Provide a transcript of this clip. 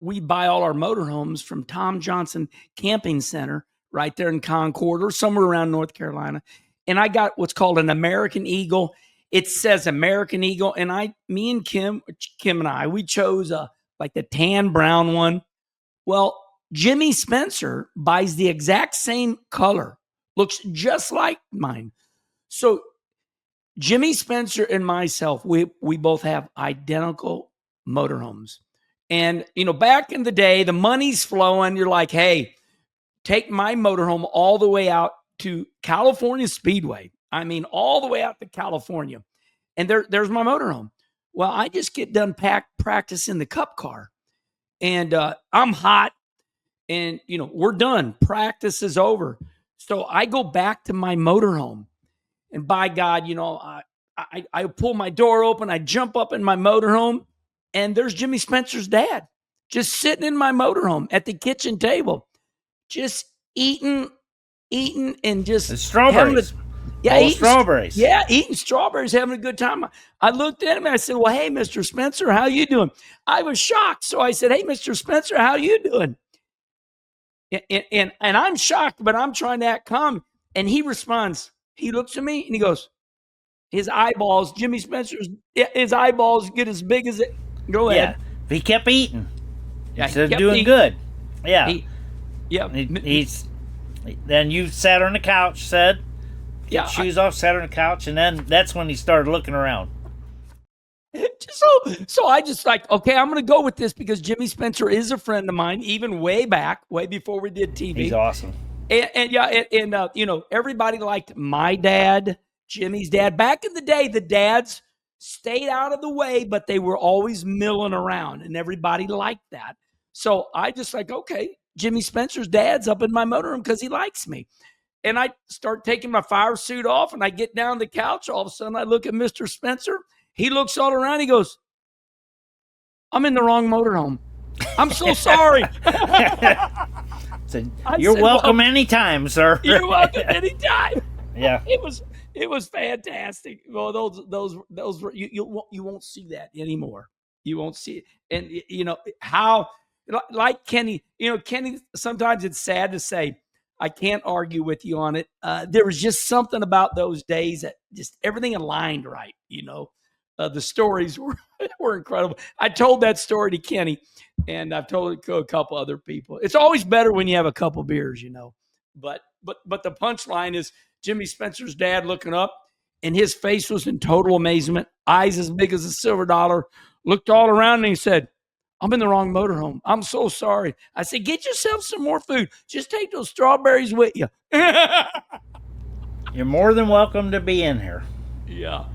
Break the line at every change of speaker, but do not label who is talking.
we buy all our motorhomes from Tom Johnson Camping Center right there in Concord or somewhere around North Carolina. And I got what's called an American Eagle. It says American Eagle. And me and Kim and I, we chose like the tan brown one. Well, Jimmy Spencer buys the exact same color, looks just like mine. So Jimmy Spencer and myself, we both have identical motorhomes. And, back in the day, the money's flowing. You're like, hey, take my motorhome all the way out to California Speedway. I mean, all the way out to California. And there's my motorhome. Well, I just get done practicing the cup car. And I'm hot. And, we're done. Practice is over. So I go back to my motorhome. And by God, I pull my door open. I jump up in my motorhome. And there's Jimmy Spencer's dad just sitting in my motorhome at the kitchen table, just eating and just
the strawberries. Strawberries.
Yeah, eating strawberries, having a good time. I looked at him and I said, well, hey, Mr. Spencer, how you doing? I was shocked. So I said, hey, Mr. Spencer, how you doing? And I'm shocked, but I'm trying to act calm. And he responds, he looks at me and he goes, his eyeballs, Jimmy Spencer's, his eyeballs get as big as it. Go ahead.
Yeah, he kept eating.
Yeah,
instead of doing good. Yeah. Then you sat on the couch, said, shoes off, sat on the couch, and then that's when he started looking around.
So I just okay, I'm going to go with this because Jimmy Spencer is a friend of mine, even way before we did TV.
He's awesome.
And everybody liked my dad, Jimmy's dad. Back in the day, the dads stayed out of the way, but they were always milling around, and everybody liked that. So I just okay, Jimmy Spencer's dad's up in my motorhome because he likes me. And I start taking my fire suit off, and I get down the couch. All of a sudden, I look at Mr. Spencer. He looks all around. He goes, I'm in the wrong motorhome. I'm so sorry.
You're welcome anytime, sir.
You're welcome anytime.
Yeah.
It was fantastic. Well, those were, you won't see that anymore. You won't see it. And how, like Kenny, Kenny, sometimes it's sad to say, I can't argue with you on it. There was just something about those days that just everything aligned right. The stories were incredible. I told that story to Kenny, and I've told it to a couple other people. It's always better when you have a couple beers, But the punchline is Jimmy Spencer's dad looking up, and his face was in total amazement, eyes as big as a silver dollar, looked all around, and he said, I'm in the wrong motorhome. I'm so sorry. I said, get yourself some more food. Just take those strawberries with you.
You're more than welcome to be in here.
Yeah.